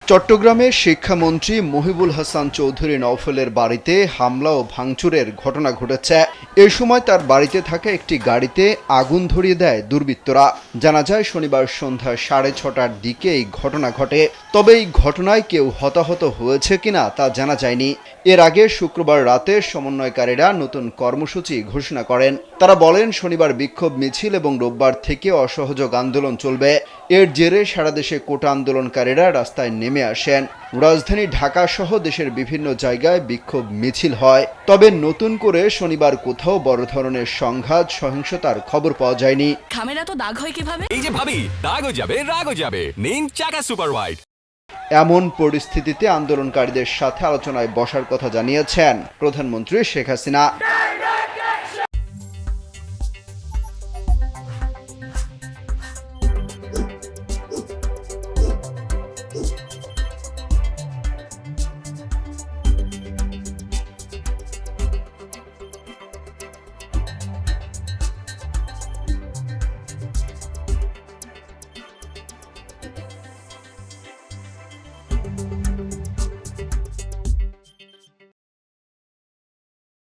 চট্টগ্রামে শিক্ষামন্ত্রী মহিবুল হাসান চৌধুরী নওফেলের বাড়িতে হামলা ও ভাঙচুরের ঘটনা ঘটেছে। এ সময় তার বাড়িতে থাকা একটি গাড়িতে আগুন ধরিয়ে দেয় দুর্বৃত্তরা। জানা যায় শনিবার সন্ধ্যা 6:30টার দিকে এই ঘটনা ঘটে। তবে এই ঘটনায় কেউ হতাহত হয়েছে কিনা তা জানা যায়নি। এর আগে শুক্রবার রাতে সমন্বয়কারীরা নতুন কর্মসূচি ঘোষণা করেন। তারা বলেন শনিবার বিক্ষোভ মিছিল এবং রোববার থেকে অসহযোগ আন্দোলন চলবে। এর জেরে সারা দেশে কোটা আন্দোলনকারীরা রাস্তায় নেমে আসেন। রাজধানী ঢাকা সহ দেশের বিভিন্ন জায়গায় বিক্ষোভ মিছিল হয়। তবে নতুন করে শনিবার কোথাও বড় ধরনের সংঘাত সহিংসতার খবর পাওয়া যায়নি। খামেরা তো দাগ হয় কিভাবে? এই যে ভাবি, দাগও যাবে রাগও যাবে। নিন চাকা সুপার হোয়াইট। এমন পরিস্থিতিতে আন্দোলনকারীদের সাথে আলোচনায় বসার কথা জানিয়েছেন প্রধানমন্ত্রী শেখ হাসিনা।